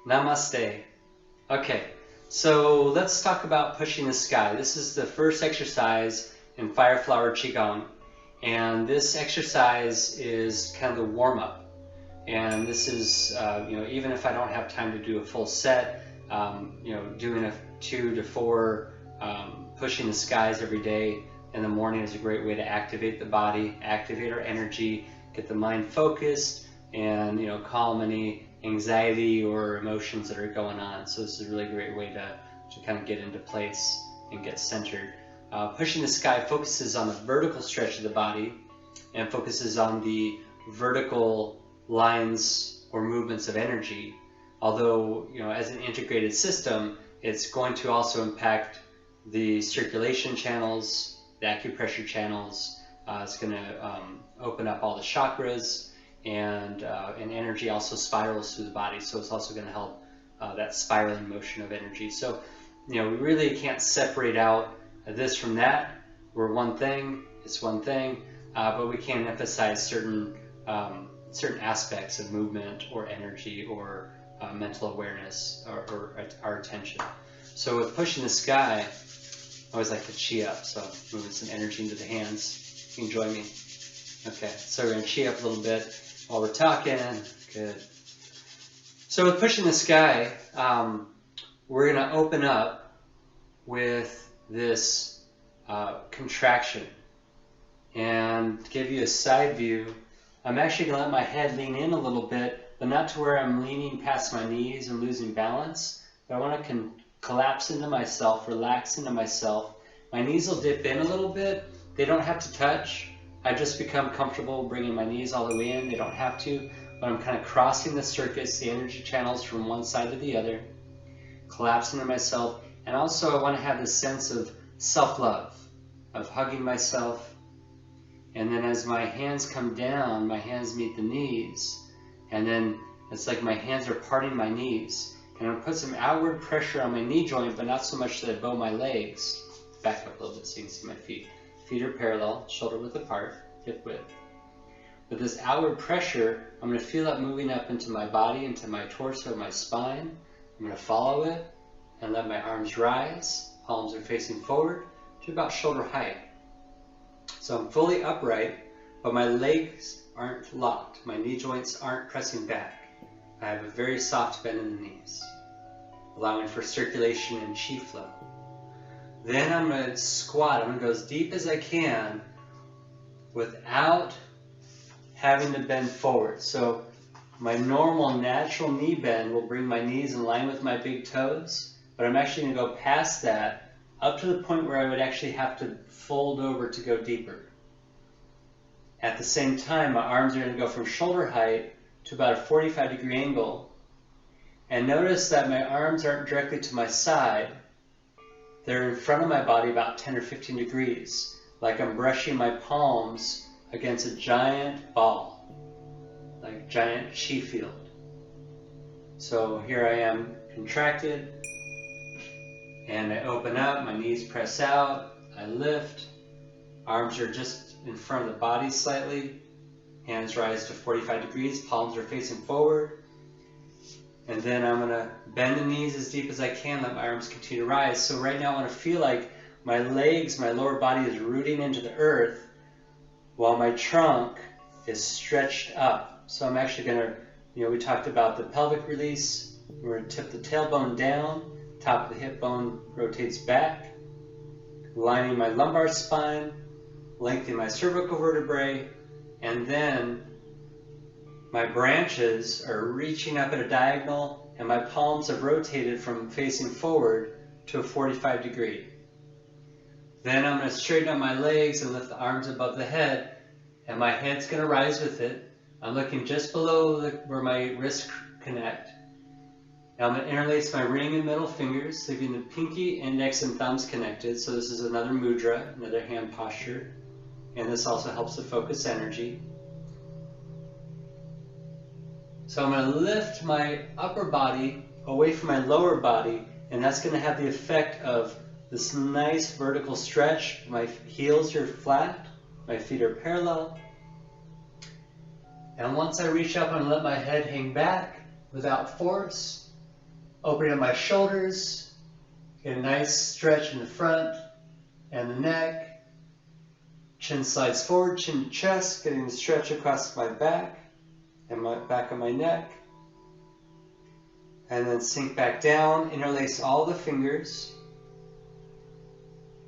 Namaste. Okay, so let's talk about pushing the sky. This is the first exercise in Fire Flower Qigong, and this exercise is kind of the warm-up. And this is, even if I don't have time to do a full set, doing a 2 to 4 pushing the skies every day in the morning is a great way to activate the body, activate our energy, get the mind focused, and calm any anxiety or emotions that are going on. So this is a really great way to kind of get into place and get centered. Pushing the sky focuses on the vertical stretch of the body and focuses on the vertical lines or movements of energy. Although, as an integrated system, it's going to also impact the circulation channels, the acupressure channels. It's going to open up all the chakras, and energy also spirals through the body. So it's also going to help that spiraling motion of energy. So, we really can't separate out this from that. We're one thing, it's one thing, but we can emphasize certain aspects of movement or energy or mental awareness or our attention. So with pushing the sky, I always like to chi up, so moving some energy into the hands. You can join me. Okay, so we're going to chi up a little bit while we're talking. Good. So with pushing the sky, we're going to open up with this contraction and give you a side view. I'm actually going to let my head lean in a little bit, but not to where I'm leaning past my knees and losing balance. But I want to collapse into myself, relax into myself. My knees will dip in a little bit. They don't have to touch. I just become comfortable bringing my knees all the way in. They don't have to, but I'm kind of crossing the circuits, the energy channels from one side to the other, collapsing into myself. And also I want to have this sense of self-love, of hugging myself. And then as my hands come down, my hands meet the knees. And then it's like my hands are parting my knees. And I'm going to put some outward pressure on my knee joint, but not so much that I bow my legs. Back up a little bit so you can see my feet. Feet are parallel, shoulder width apart, hip width. With this outward pressure, I'm going to feel it moving up into my body, into my torso, my spine. I'm going to follow it and let my arms rise. Palms are facing forward to about shoulder height. So I'm fully upright, but my legs aren't locked. My knee joints aren't pressing back. I have a very soft bend in the knees, allowing for circulation and chi flow. Then I'm going to squat. I'm going to go as deep as I can without having to bend forward. So my normal natural knee bend will bring my knees in line with my big toes, but I'm actually going to go past that up to the point where I would actually have to fold over to go deeper. At the same time, my arms are going to go from shoulder height to about a 45-degree angle. And notice that my arms aren't directly to my side. They're in front of my body about 10 or 15 degrees, like I'm brushing my palms against a giant ball, like giant chi field. So here I am contracted, and I open up, my knees press out, I lift, arms are just in front of the body slightly, hands rise to 45 degrees, palms are facing forward. And then I'm going to bend the knees as deep as I can, let my arms continue to rise. So right now I want to feel like my legs, my lower body is rooting into the earth while my trunk is stretched up. So I'm actually going to, we talked about the pelvic release. We're going to tip the tailbone down, top of the hip bone rotates back, lining my lumbar spine, lengthening my cervical vertebrae, and then my branches are reaching up at a diagonal, and my palms have rotated from facing forward to a 45 degree. Then I'm going to straighten up my legs and lift the arms above the head, and my head's going to rise with it. I'm looking just below where my wrists connect. Now I'm going to interlace my ring and middle fingers, leaving the pinky, index, and thumbs connected. So this is another mudra, another hand posture, and this also helps to focus energy. So I'm going to lift my upper body away from my lower body, and that's going to have the effect of this nice vertical stretch. My heels are flat, my feet are parallel. And once I reach up and let my head hang back without force, Opening up my shoulders, get a nice stretch in the front and the neck. Chin slides forward, chin to chest, getting a stretch across my back and my back of my neck. And then sink back down, interlace all the fingers,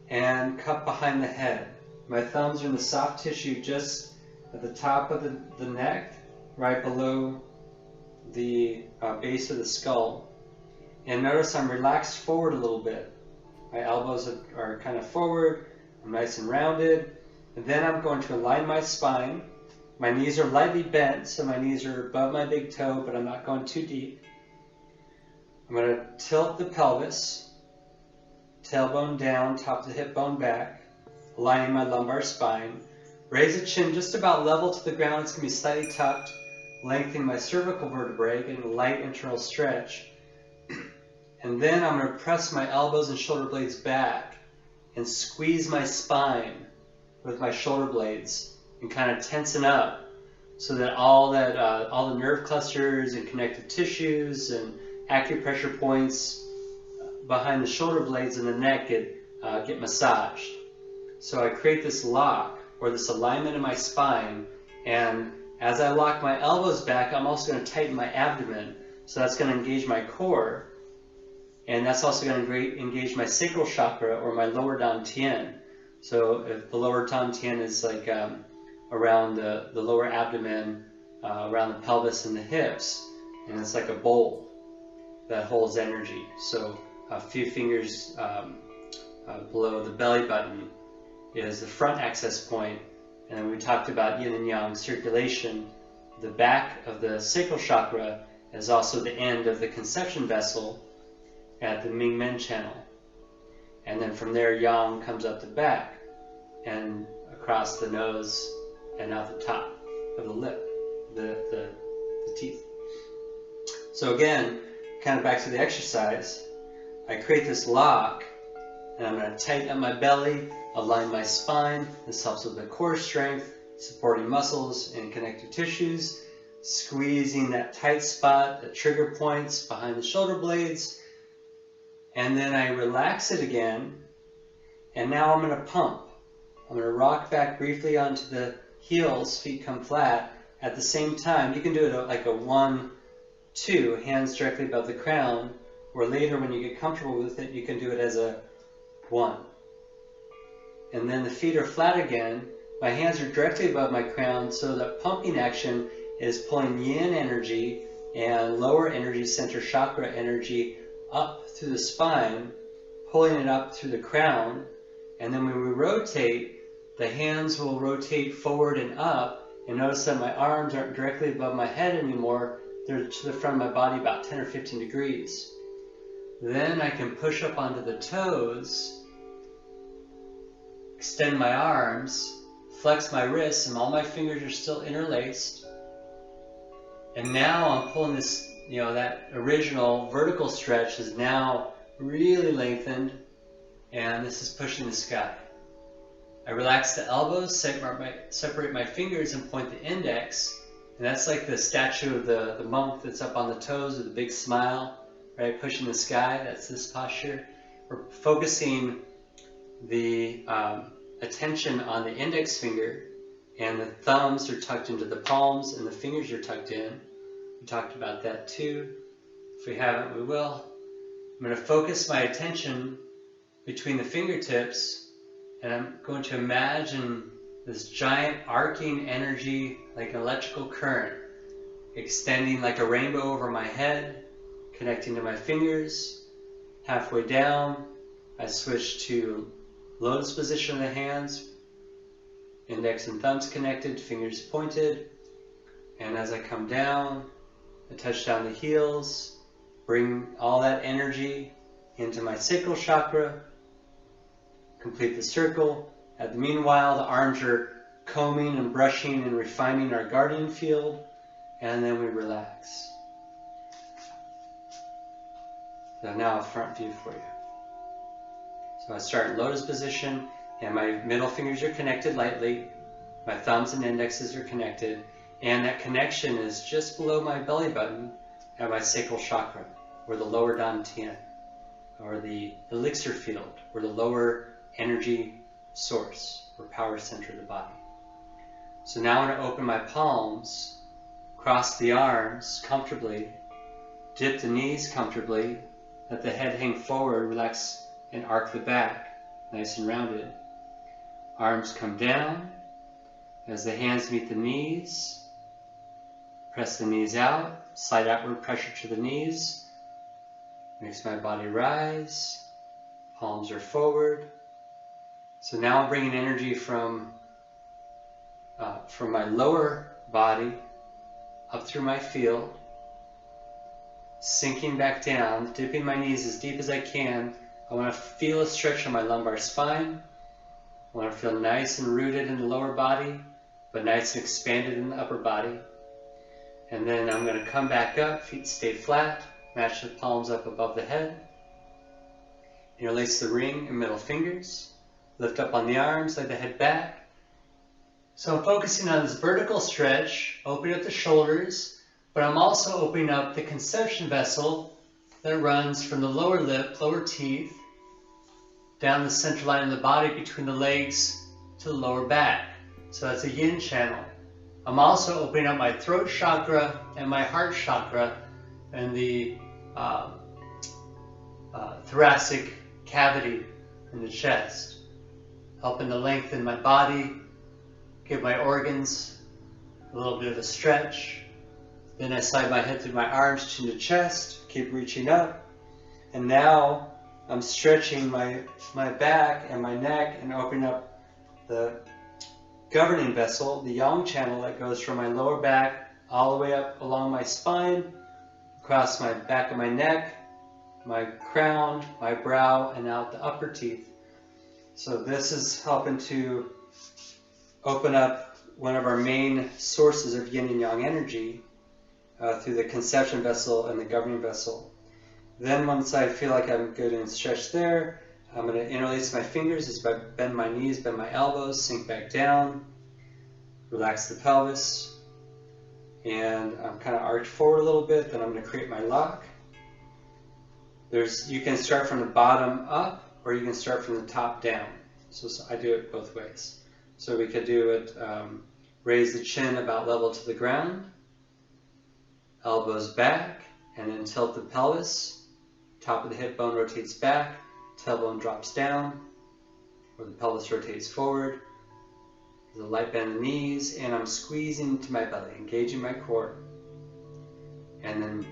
and cup behind the head. My thumbs are in the soft tissue just at the top of the neck, right below the base of the skull. And notice I'm relaxed forward a little bit. My elbows are kind of forward, I'm nice and rounded. And then I'm going to align my spine. My knees are lightly bent, so my knees are above my big toe, but I'm not going too deep. I'm going to tilt the pelvis, tailbone down, top of the hip bone back, aligning my lumbar spine. Raise the chin just about level to the ground. It's going to be slightly tucked, lengthening my cervical vertebrae, getting a light internal stretch. And then I'm going to press my elbows and shoulder blades back and squeeze my spine with my shoulder blades and kind of tensen up so that all the nerve clusters and connective tissues and acupressure points behind the shoulder blades and the neck get massaged. So I create this lock or this alignment in my spine, and as I lock my elbows back, I'm also going to tighten my abdomen. So that's going to engage my core, and that's also going to engage my sacral chakra or my lower Dan Tiens. So if the lower Dan Tiens is like around the lower abdomen, around the pelvis and the hips, and it's like a bowl that holds energy. So a few fingers below the belly button is the front access point, and then we talked about yin and yang circulation. The back of the sacral chakra is also the end of the conception vessel at the Ming Men channel, and then from there yang comes up the back and across the nose and out the top of the lip, the teeth. So again, kind of back to the exercise, I create this lock, and I'm going to tighten up my belly, align my spine. This helps with the core strength, supporting muscles and connective tissues, squeezing that tight spot, the trigger points behind the shoulder blades, and then I relax it again, and now I'm going to pump. I'm going to rock back briefly onto the heels, feet come flat. At the same time, you can do it like a 1-2, hands directly above the crown, or later when you get comfortable with it, you can do it as a 1. And then the feet are flat again. My hands are directly above my crown, so that pumping action is pulling yin energy and lower energy center chakra energy up through the spine, pulling it up through the crown. And then when we rotate, the hands will rotate forward and up, and notice that my arms aren't directly above my head anymore. They're to the front of my body about 10 or 15 degrees. Then I can push up onto the toes, extend my arms, flex my wrists, and all my fingers are still interlaced. And now I'm pulling this, that original vertical stretch is now really lengthened, and this is pushing the sky. I relax the elbows, separate my fingers, and point the index. And that's like the statue of the monk that's up on the toes with a big smile, right? Pushing the sky. That's this posture. We're focusing the attention on the index finger, and the thumbs are tucked into the palms, and the fingers are tucked in. We talked about that too. If we haven't, we will. I'm going to focus my attention between the fingertips, and I'm going to imagine this giant arcing energy like an electrical current extending like a rainbow over my head, connecting to my fingers. Halfway down, I switch to Lotus Position of the hands, index and thumbs connected, fingers pointed. And as I come down, I touch down the heels, bring all that energy into my sacral chakra, complete the circle. Meanwhile, the arms are combing and brushing and refining our guardian field, and then we relax. So now a front view for you. So I start in Lotus Position, and my middle fingers are connected lightly, my thumbs and indexes are connected, and that connection is just below my belly button at my sacral chakra, or the lower Dan Tiens, or the elixir field, or the lower energy source or power center of the body. So now I'm going to open my palms, cross the arms comfortably, dip the knees comfortably, let the head hang forward, relax and arc the back, nice and rounded. Arms come down as the hands meet the knees. Press the knees out, slight outward pressure to the knees. Makes my body rise. Palms are forward. So now I'm bringing energy from my lower body up through my field, sinking back down, dipping my knees as deep as I can. I want to feel a stretch on my lumbar spine. I want to feel nice and rooted in the lower body, but nice and expanded in the upper body. And then I'm going to come back up, feet stay flat, match the palms up above the head. Interlace the ring and middle fingers. Lift up on the arms, lay the head back. So I'm focusing on this vertical stretch, opening up the shoulders, but I'm also opening up the conception vessel that runs from the lower lip, lower teeth, down the center line of the body between the legs to the lower back. So that's a yin channel. I'm also opening up my throat chakra and my heart chakra and the thoracic cavity in the chest, helping to lengthen my body, give my organs a little bit of a stretch. Then I slide my head through my arms, chin to chest, keep reaching up. And now I'm stretching my back and my neck and opening up the governing vessel, the yang channel that goes from my lower back all the way up along my spine, across my back of my neck, my crown, my brow, and out the upper teeth. So this is helping to open up one of our main sources of yin and yang energy through the conception vessel and the governing vessel. Then once I feel like I'm good and stretched there, I'm going to interlace my fingers as I bend my knees, bend my elbows, sink back down, relax the pelvis, and I'm kind of arched forward a little bit. Then I'm going to create my lock. You can start from the bottom up, or you can start from the top down. So I do it both ways. So we could do it, raise the chin about level to the ground, elbows back, and then tilt the pelvis. Top of the hip bone rotates back, tailbone drops down, or the pelvis rotates forward. There's a light bend in the knees, and I'm squeezing into my belly, engaging my core. And then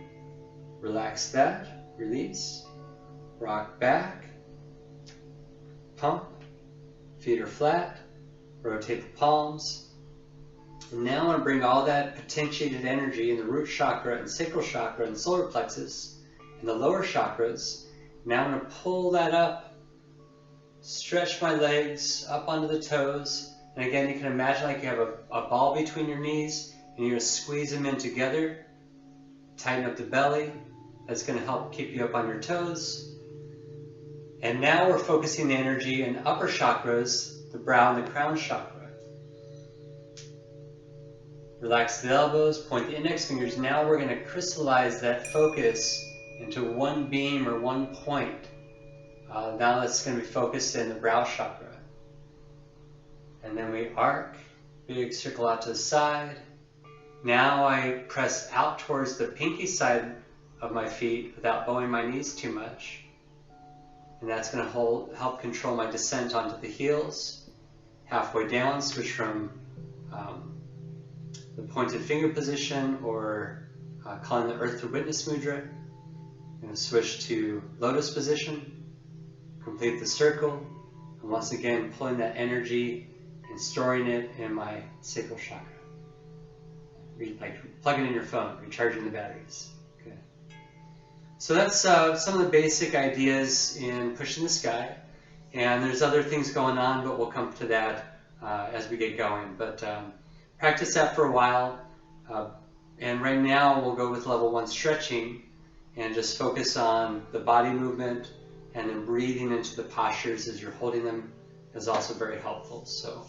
relax that, release, rock back, pump, feet are flat, rotate the palms. And now I want to bring all that potentiated energy in the root chakra and sacral chakra and solar plexus and the lower chakras. Now I'm going to pull that up, stretch my legs up onto the toes. And again, you can imagine like you have a ball between your knees and you're going to squeeze them in together. Tighten up the belly. That's going to help keep you up on your toes. And now we're focusing the energy in the upper chakras, the brow and the crown chakra. Relax the elbows, point the index fingers. Now we're going to crystallize that focus into one beam or one point. Now that's going to be focused in the brow chakra. And then we arc, big circle out to the side. Now I press out towards the pinky side of my feet without bowing my knees too much. And that's going to help control my descent onto the heels. Halfway down, switch from the pointed finger position, or calling the earth to witness mudra. I'm going to switch to Lotus Position, complete the circle, and once again pulling that energy and storing it in my sacral chakra. Like plugging in your phone, recharging the batteries. Okay. So that's some of the basic ideas in pushing the sky, and there's other things going on, but we'll come to that as we get going. But practice that for a while, and right now we'll go with level 1 stretching and just focus on the body movement, and then breathing into the postures as you're holding them is also very helpful. So